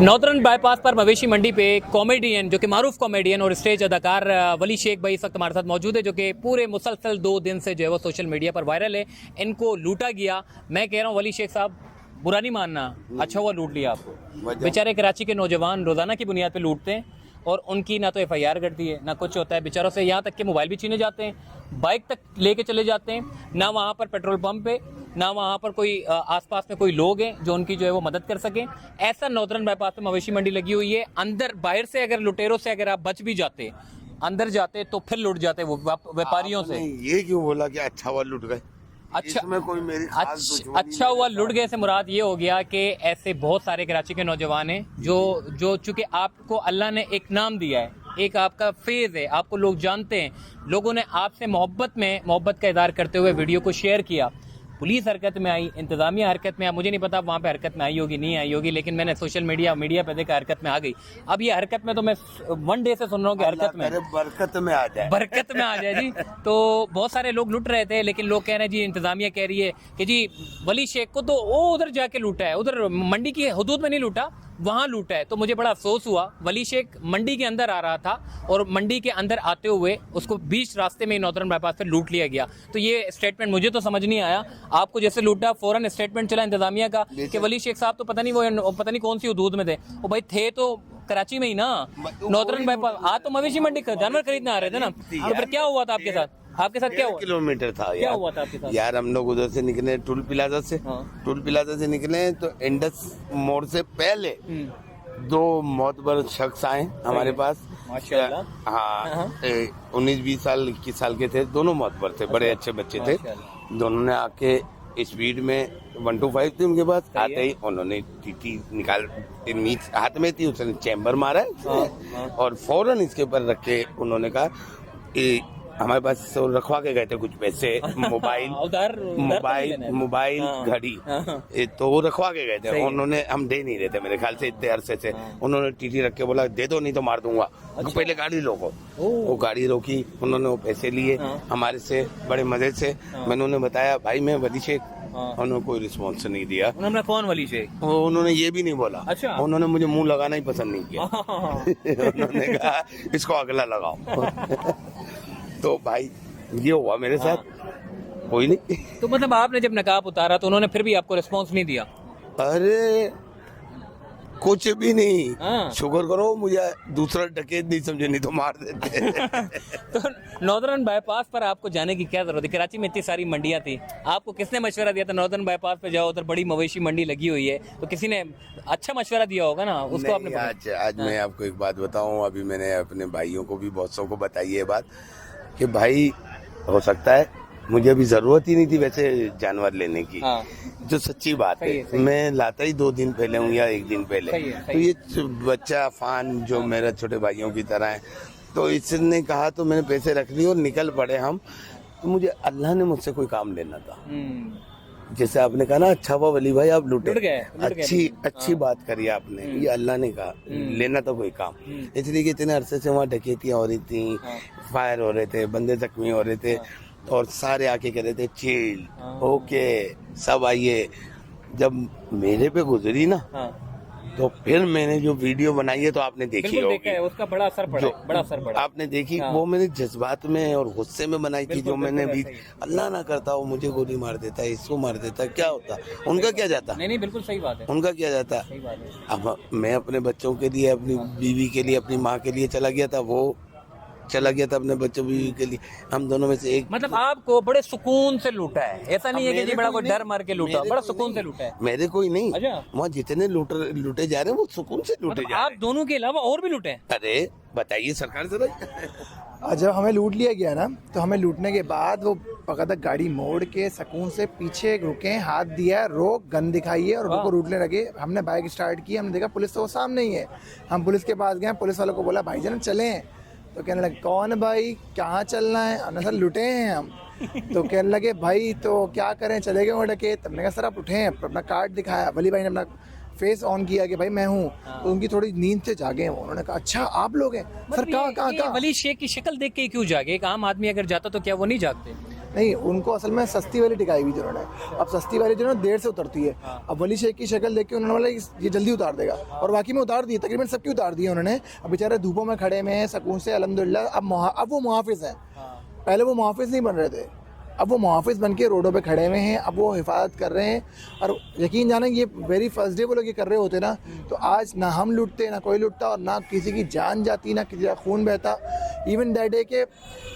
Northern bypass पर मवेशी मंडी पे कॉमेडियन जो कि मारूफ कॉमेडियन और स्टेज अदाकार वली शेख भाई इस वक्त हमारे साथ मौजूद है, जो कि पूरे मुसलसल 2 दिन से जो है वो सोशल मीडिया पर वायरल है। इनको लूटा गया। मैं कह रहा हूँ वली शेख साहब, बुरा नहीं मानना, अच्छा हुआ लूट लिया आपको। बेचारे कराची के नौजवान रोजाना की बुनियाद पर लूटते हैं और उनकी ना तो FIR करती है ना कुछ होता है। बेचारों से यहाँ तक कि मोबाइल भी छीने जाते हैं, बाइक तक लेके चले जाते हैं। ना वहाँ पर पेट्रोल पंप पे, ना वहाँ पर कोई आसपास में कोई लोग हैं जो उनकी जो है वो मदद कर सकें। ऐसा नॉर्दर्न बाईपास पे मवेशी मंडी लगी हुई है। अंदर बाहर से अगर लुटेरों से अगर आप बच भी जाते, अंदर जाते तो फिर लुट जाते वो व्यापारियों से। ये क्यों बोला कि अच्छा हुआ लुट गए? अच्छा, इसमें कोई मेरी खास दुश्मनी अच्छा हुआ लुट गए से मुराद ये हो गया कि ऐसे बहुत सारे कराची के नौजवान हैं जो चूंकि आपको अल्लाह ने एक नाम दिया है, एक आपका फेज है, आपको लोग जानते हैं, लोगों ने आपसे मोहब्बत का इज़हार करते हुए वीडियो को शेयर किया। पुलिस हरकत में आई, इंतजामिया हरकत में आई, मुझे नहीं पता वहाँ पे हरकत में आई होगी नहीं आई होगी, लेकिन मैंने सोशल मीडिया पे देखा हरकत में आ गई। अब ये हरकत में तो मैं 1 डे से सुन रहा हूँ कि हरकत में बरकत में आ जाए, बरकत में आ जाए जी। तो बहुत सारे लोग लूट रहे थे, लेकिन लोग कह रहे हैं जी, इंतजामिया कह रही है कि जी वली शेख को तो वो उधर जाके लूटा है, उधर मंडी की हदूद में नहीं लूटा, वहाँ लूटा है। तो मुझे बड़ा अफसोस हुआ। वली शेख मंडी के अंदर आ रहा था और मंडी के अंदर आते हुए उसको बीच रास्ते में नॉर्दर्न बाईपास पर लूट लिया गया। तो ये स्टेटमेंट मुझे तो समझ नहीं आया। आपको जैसे लूटा फौरन स्टेटमेंट चला इंतजामिया का कि वली शेख साहब तो पता नहीं कौन सी हदूद में थे। वो भाई थे तो कराची में ही ना, नॉर्दर्न बाईपास। आज तो मवेशी मंडी जानवर खरीदने आ रहे थे ना, तो फिर क्या हुआ था आपके साथ? आपके साथ क्या हुआ? किलोमीटर था क्या हुआ था आपके साथ? यार हम लोग उधर से निकले टूल प्लाजा से, टूल प्लाजा से निकले तो इंडस मोड़ से पहले 2 मोतबर शख्स आए हमारे पास माशाल्लाह। हाँ, 19-20 साल 21 साल के थे, दोनों मोतबर थे, बड़े अच्छे बच्चे थे। दोनों ने आके स्पीड में 125 थी उनके पास, आते ही उन्होंने टीटी निकाल हाथ में थी, उसने चैम्बर मारा और फौरन इसके ऊपर रख के उन्होंने कहा हमारे पास तो रखवा के गए थे कुछ पैसे, मोबाइल घड़ी, तो वो रखवा के गए थे उन्होंने। हम दे नहीं रहे थे मेरे ख्याल से इतने अरसे से। उन्होंने टीटी रख के बोला दे दो नहीं तो मार दूंगा। अच्छा। पहले गाड़ी रोको, वो गाड़ी रोकी, उन्होंने वो पैसे लिए हमारे से बड़े मजे से। मैंने उन्हें बताया भाई मैं वली शेख, उन्होंने कोई रिस्पॉन्स नहीं दिया। उन्होंने कौन वली शेख? उन्होंने ये भी नहीं बोला। अच्छा। उन्होंने मुझे मुंह लगाना ही पसंद नहीं किया। उन्होंने कहा इसको अगला लगाओ। तो भाई ये हुआ मेरे साथ। कोई नहीं। तो मतलब आपने जब नकाब उतारा तो उन्होंने फिर भी आपको रिस्पांस नहीं दिया? अरे कुछ भी नहीं। शुक्र करो मुझे दूसरा डकैत नहीं समझे, नहीं तो मार देते। तो नॉर्दर्न बाईपास पर आपको जाने की क्या जरूरत है? कराची में इतनी सारी मंडियां थी, आपको किसने मशवरा दिया था नॉर्दर्न बाईपास पे जाओ, उधर बड़ी मवेशी मंडी लगी हुई है? तो किसी ने अच्छा मशवरा दिया होगा ना, उसको आपने आज मैं आपको एक बात बताऊं, अभी मैंने अपने भाइयों को भी बहुत को बताई है बात कि भाई हो सकता है मुझे अभी जरूरत ही नहीं थी वैसे जानवर लेने की। जो सच्ची बात है, मैं लाता ही 2 दिन पहले हूँ या 1 दिन पहले। तो ये बच्चा अफान जो मेरे छोटे भाइयों की तरह है, तो इसने कहा तो मैंने पैसे रख लिए और निकल पड़े हम। तो मुझे अल्लाह ने मुझसे कोई काम लेना था। जैसे आपने कहा ना अच्छा हुआ वली भाई आप लुट गए, अच्छी बात करी आपने। ये अल्लाह ने कहा लेना तो कोई काम, इसलिए कि इतने अरसे से वहाँ डकैतियाँ हो रही थी, फायर हो रहे थे, बंदे जख्मी हो रहे थे और सारे आके कह रहे थे चिल ओके सब आइए। जब मेरे पे गुजरी ना तो फिर मैंने जो वीडियो बनाई है तो आपने देखी होगी, देखा है, उसका बड़ा असर पड़ा, आपने देखी। वो मैंने जज्बात में और गुस्से में बनाई थी, जो मैंने भी अल्लाह ना करता वो मुझे गोली मार देता, इसको मार देता, क्या होता, उनका क्या जाता? नहीं बिल्कुल सही बात है, उनका क्या जाता? अब मैं अपने बच्चों के लिए, अपनी बीवी के लिए, अपनी माँ के लिए चला गया था, वो चला गया था अपने बच्चों बीवी के लिए, हम दोनों में से एक। मतलब आपको बड़े सुकून से लूटा है, ऐसा नहीं है कि जी बड़ा कोई डर मार के लूटा, बड़ा सुकून से लूटा है। मेरे कोई नहीं, वहाँ जितने लूटे जा रहे हैं वो सुकून से लूटे जा रहे हैं। आप दोनों के अलावा और भी लूटे? अरे बताइए सरकार जरा। जब हमें लूट लिया गया ना, तो हमें लूटने के बाद वो बकायदा गाड़ी मोड़ के सुकून से पीछे रुके, हाथ दिया, रोक, गन दिखाई है और उनको लूटने लगे। हमने बाइक स्टार्ट की, हमने देखा पुलिस तो वो सामने ही है। हम पुलिस के पास गए, पुलिस वालों को बोला भाईजान चलें, तो कहने लगे कौन भाई, कहाँ चलना है? हमने सर लुटे हैं हम। तो कहने लगे भाई तो क्या करें, चले गए वो डकैत। हमने कहा सर आप उठे हैं, अपना कार्ड दिखाया, वली भाई ने अपना फेस ऑन किया कि भाई मैं हूँ। तो उनकी थोड़ी नींद से जागे हैं, उन्होंने कहा अच्छा आप लोग हैं? सर कहाँ? वली शेख की शक्ल देख के क्यों जागे? एक आम आदमी अगर जाता तो क्या वो नहीं जागते? नहीं, उनको असल में सस्ती वाली टिकाई हुई जिन्होंने। अब सस्ती वाली जो है ना देर से उतरती है। अब वली शेख की शक्ल देख के उन्होंने बोला ये जल्दी उतार देगा, और वाकई में उतार दी, तकरीबन सबकी उतार दी है उन्होंने। अब बेचारे धूपों में खड़े में हैं सुकून से, अल्हम्दुलिल्लाह। अब वो मुहाफिज हैं, पहले वो मुहाफिज नहीं बन रहे थे, अब वो मुहाफिज बन के रोडों पे खड़े हुए हैं, अब वो हिफाजत कर रहे हैं। और यकीन जाने ये वेरी फर्स्ट डे वो लोग ये कर रहे होते ना, तो आज ना हम लूटते, ना कोई लूटता, और ना किसी की जान जाती, ना किसी का खून बहता। इवन दैट डे के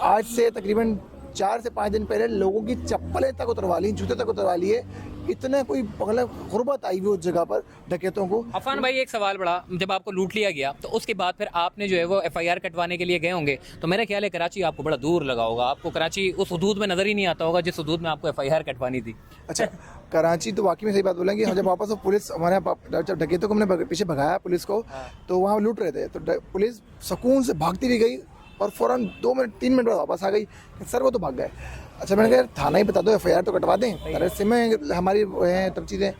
आज से तकरीबन 4 से 5 दिन पहले लोगों की चप्पलें तक उतरवा ली, जूते तक उतरवा लिए। इतना कोई मतलब गुर्बत आई हुई उस जगह पर डकैतों को। अफान भाई, एक सवाल बड़ा, जब आपको लूट लिया गया तो उसके बाद फिर आपने जो है वो FIR कटवाने के लिए गए होंगे, तो मेरा ख्याल है कराची आपको बड़ा दूर लगा होगा, आपको कराची उस हदूद में नजर ही नहीं आता होगा जिस हदूद में आपको FIR कटवानी थी। अच्छा, कराची तो वाकई में सही बात बोलेंगे। हम जब वापस वो पुलिस हमारे जब डकैतों को हमने पीछे भगाया पुलिस को, तो वहाँ लूट रहे थे, तो पुलिस सुकून से भागती भी गई और फ़ौरन 2 मिनट 3 मिनट बाद वापस आ गई कि सर वो तो भाग गए। अच्छा, मैंने कहा थाना ही बता दो, FIR तो कटवा दें, अरे सिमें हमारी वो हैं तब चीज़ें।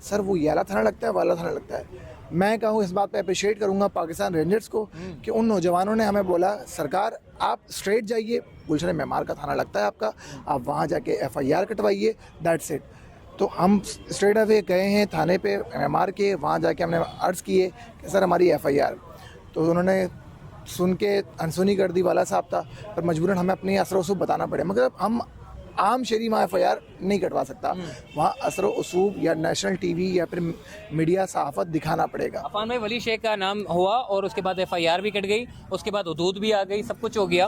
सर वो याला थाना लगता है, वाला थाना लगता है। मैं कहूँ इस बात पे अप्रिशिएट करूँगा पाकिस्तान रेंजर्स को कि उन नौजवानों ने हमें बोला सरकार आप स्ट्रेट जाइए, गुलशन मेमार का थाना लगता है आपका, आप वहाँ जाके FIR कटवाइए, दैट्स इट। तो हम स्ट्रेट अवे गए हैं थाने पे मेमार के, वहाँ जाके हमने अर्ज़ किए कि सर हमारी FIR, तो उन्होंने सुन के अनसुनी कर दी, वाला साहब था, पर मजबूरन हमें अपनी असर वसूब बताना पड़े। मगर हम आम शहरी वहाँ FIR नहीं कटवा सकता, वहाँ असर वसूब या नेशनल TV या फिर मीडिया सहाफ़त दिखाना पड़ेगा। अफान भाई, वली शेख का नाम हुआ और उसके बाद FIR भी कट गई, उसके बाद हदूद भी आ गई, सब कुछ हो गया।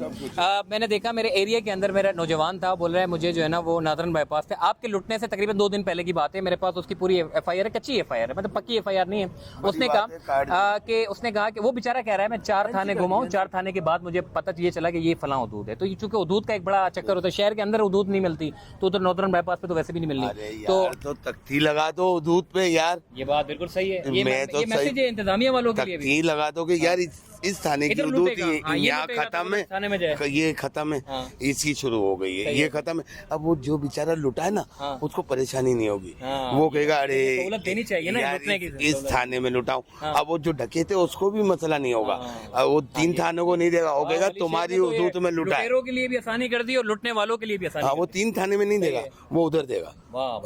मैंने देखा मेरे एरिया के अंदर मेरा नौजवान था, बोल रहा है मुझे जो है ना वो नादरन बाईपास पे आपके लुटने से तकरीबन 2 दिन पहले की बात है, मेरे पास उसकी पूरी FIR है, कच्ची FIR है, मतलब पक्की FIR नहीं है। उसने कहा कि वो बेचारा कह रहा है मैं 4 थाने घुमाऊँ, 4 थाने के बाद मुझे पता ये चला कि ये फलां हदूद है। तो चूंकि हदूद का एक बड़ा चक्कर होता है, शहर के अंदर हदूद नहीं मिलती, तो उधर नॉर्दर्न बाईपास पे तो वैसे भी नहीं मिलनी। तो तख्ती लगा दो हदूद पे यार, ये बात बिल्कुल सही है। ये मैसेज है इंतजामिया वालों के लिए भी, तख्ती लगा दो कि यार इस थाने की हदूद यहाँ खत्म है, थाने में जाए, ये खत्म है, इसकी शुरू हो गई है, ये खत्म है। अब वो जो बेचारा लुटा है ना, उसको परेशानी नहीं होगी, वो कहेगा अरे सहूलत देनी चाहिए ना लुटने की, इस थाने में लुटाऊं। अब वो जो डकैते उसको भी मसला नहीं होगा, वो 3 थानों को नहीं देगा, वो कहेगा तुम्हारी हदूद में लुटा है। लुटेरों के लिए भी आसानी कर दी और लुटने वालों के लिए भी आसानी। वो 3 थाने में नहीं देगा, वो उधर देगा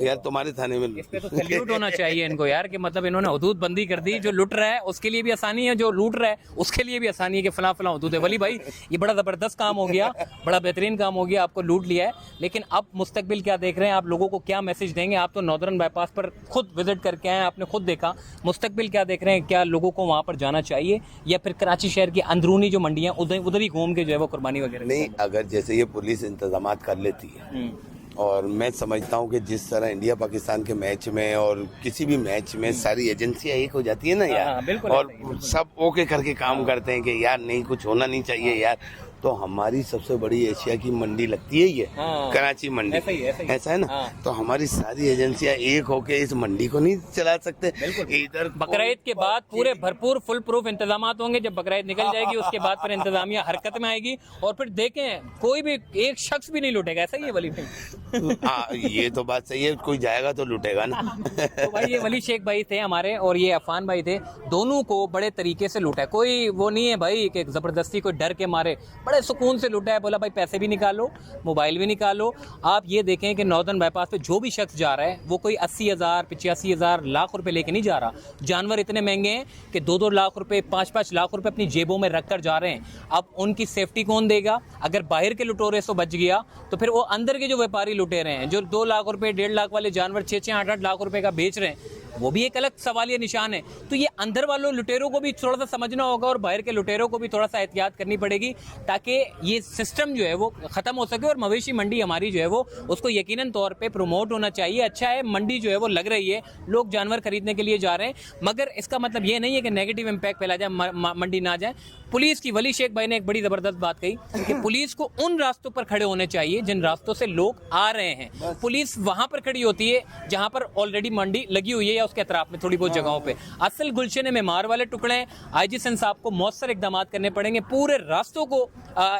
यार, तुम्हारे थाने में। इस पे तो सैल्यूट होना चाहिए इनको यार, कि मतलब इन्होंने हदूद बंदी कर दी, जो लुट रहा है उसके लिए भी आसानी है, जो लूट रहा है उसके लिए भी आसानी है कि फला हदूद है। वली भाई, ये बड़ा ज़बरदस्त काम हो गया, बड़ा बेहतरीन काम हो गया, आपको लूट लिया है, लेकिन अब मुस्तकबिल क्या देख रहे हैं आप, लोगों को क्या मैसेज देंगे? आप तो नॉर्दर्न बाईपास पर खुद विजिट करके आए, आपने खुद देखा, मुस्तकबिल क्या देख रहे हैं? क्या लोगों को वहाँ पर जाना चाहिए या फिर कराची शहर की अंदरूनी जो मंडियाँ उधर ही घूम के जो है वो कुर्बानी वगैरह? नहीं, अगर जैसे ये पुलिस इंतजाम कर लेती है, और मैं समझता हूँ कि जिस तरह इंडिया पाकिस्तान के मैच में और किसी भी मैच में सारी एजेंसियां एक हो जाती है ना यार, और सब ओके करके काम करते हैं कि यार नहीं कुछ होना नहीं चाहिए यार, तो हमारी सबसे बड़ी एशिया की मंडी लगती है ये कराची मंडी, ऐसा है ना। तो हमारी सारी एजेंसियां एक होके इस मंडी को नहीं चला सकते। इधर बकरीद के बाद पूरे भरपूर फुल प्रूफ इंतजाम होंगे, जब बकरीद निकल जाएगी उसके बाद फिर इंतजामिया हरकत में आएगी और फिर देखें कोई भी एक शख्स भी नहीं लूटेगा, ऐसा ही है वली भाई। हाँ, ये तो बात सही है, कोई जाएगा तो लूटेगा ना। तो भाई ये वली शेख भाई थे हमारे और ये अफान भाई थे, दोनों को बड़े तरीके से लूटा है, कोई वो नहीं है भाई कि जबरदस्ती कोई डर के मारे, बड़े सुकून से लूटा है, बोला भाई पैसे भी निकालो, मोबाइल भी निकालो। आप ये देखें कि नॉर्दर्न बाईपास पे जो भी शख्स जा रहा है वो कोई 80,000 85,000 लाख रुपए लेके नहीं जा रहा, जानवर इतने महंगे हैं कि 2-2 लाख रुपए 5-5 लाख रुपए अपनी जेबों में रख कर जा रहे हैं। अब उनकी सेफ्टी कौन देगा? अगर बाहर के लुटोरे से बच गया तो फिर वो अंदर के जो व्यापारी लुटे रहे हैं, जो 2 लाख रुपए 1.5 लाख वाले जानवर 6-6 8-8 लाख रुपए का बेच रहे हैं, वो भी एक अलग सवालिया निशान है। तो ये अंदर वालों लुटेरों को भी थोड़ा सा समझना होगा और बाहर के लुटेरों को भी थोड़ा सा एहतियात करनी पड़ेगी, ताकि ये सिस्टम जो है वो ख़त्म हो सके और मवेशी मंडी हमारी जो है वो उसको यकीनन तौर पे प्रमोट होना चाहिए। अच्छा है मंडी जो है वो लग रही है, लोग जानवर खरीदने के लिए जा रहे हैं, मगर इसका मतलब ये नहीं है कि नेगेटिव इम्पैक्ट फैला जाए, मंडी ना जाए। पुलिस की, वली शेख भाई ने एक बड़ी ज़बरदस्त बात कही कि पुलिस को उन रास्तों पर खड़े होने चाहिए जिन रास्तों से लोग आ रहे हैं। पुलिस वहाँ पर खड़ी होती है जहाँ पर ऑलरेडी मंडी लगी हुई है या उसके अतराफ में थोड़ी बहुत जगहों पे। असल गुलशन मेमार वाले टुकड़े IG सिंध साहब को मौसर इकदाम करने पड़ेंगे, पूरे रास्तों को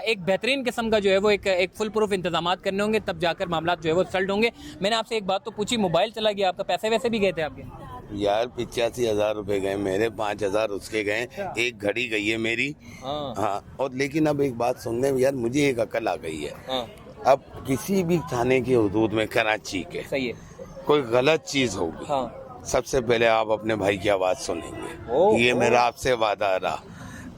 एक बेहतरीन किस्म का जो है वो एक फुल प्रूफ इंतजाम करने होंगे, तब जाकर मामला जो है वो सल्ट होंगे। मैंने आपसे एक बात तो पूछी, मोबाइल चला गया आपका, पैसे वैसे भी गए थे आपके? यार 85,000 रुपए गए मेरे, 5,000 उसके गए, एक घड़ी गई है मेरी। हाँ, और लेकिन अब एक बात सुनने में यार मुझे एक अकल आ गई है। अब किसी भी थाने की हदूद में, कराची के, सही है। कोई गलत चीज होगी, हाँ। सबसे पहले आप अपने भाई की आवाज सुनेंगे। ये मेरा आपसे वादा रहा।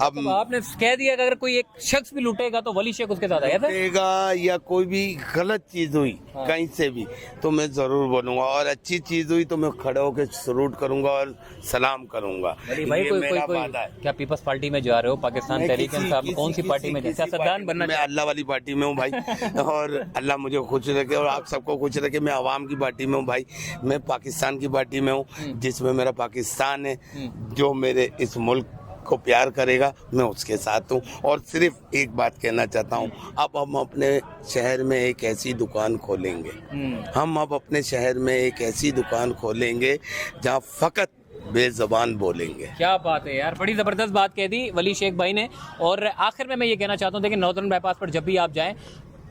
अब तो आपने कह दिया कि अगर कोई एक शख्स भी लूटेगा तो वली शेख उसके साथ आया था। लूटेगा या कोई भी गलत चीज हुई कहीं से भी, तो मैं जरूर बोलूंगा, और अच्छी चीज हुई तो मैं खड़े होकर सलूट करूंगा और सलाम करूंगा। भाई कोई कोई कोई क्या पीपल्स पार्टी में जा रहे हो? पाकिस्तान तहरीक इंसाफ में कौन सी पार्टी में? सियासतदान बनना? मैं अल्लाह वाली पार्टी में हूँ भाई, और अल्लाह मुझे खुश रखे और आप सबको खुश रखे। मैं आवाम की पार्टी में हूँ भाई, मैं पाकिस्तान की पार्टी में हूँ, जिसमें मेरा पाकिस्तान है। जो मेरे इस मुल्क को प्यार करेगा मैं उसके साथ हूँ। और सिर्फ एक बात कहना चाहता हूँ, अब हम अपने शहर में एक ऐसी दुकान खोलेंगे, हम अब अपने शहर में एक ऐसी दुकान खोलेंगे जहाँ फकत बेज़बान बोलेंगे। क्या बात है यार, बड़ी ज़बरदस्त बात कह दी वली शेख भाई ने। और आखिर में मैं ये कहना चाहता हूँ, देखिए नॉर्दर्न बाईपास पर जब भी आप जाएं,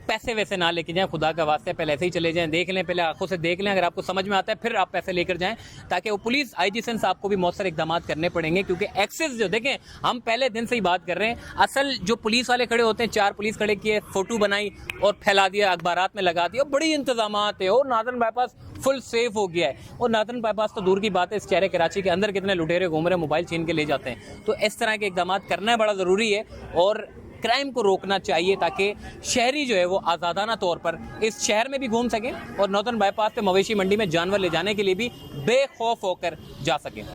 पैसे वैसे ना लेके जाएं, खुदा का वास्ते पहले ऐसे ही चले जाएं, देख लें, पहले आंखों से देख लें, अगर आपको समझ में आता है फिर आप पैसे लेकर जाएं, ताकि वो पुलिस आईजी सेंस आपको भी मौसर इकदाम करने पड़ेंगे। क्योंकि एक्सेस जो देखें, हम पहले दिन से ही बात कर रहे हैं, असल जो पुलिस वाले खड़े होते हैं, 4 पुलिस खड़े किए, फोटो बनाई और फैला दिया, अखबारात में लगा दिया, बड़ी इंतजामात है। और नॉर्दर्न बाईपास फुल सेफ हो गया है। और नॉर्दर्न बाईपास तो दूर की बात है, इस शहर कराची के अंदर कितने लुटेरे घूम रहे हैं, मोबाइल छीन के ले जाते हैं। तो इस तरह के इकदाम करना बड़ा ज़रूरी है और क्राइम को रोकना चाहिए, ताकि शहरी जो है वो आज़ादाना तौर पर इस शहर में भी घूम सकें और नॉर्दर्न बाईपास पे मवेशी मंडी में जानवर ले जाने के लिए भी बेखौफ होकर जा सकें।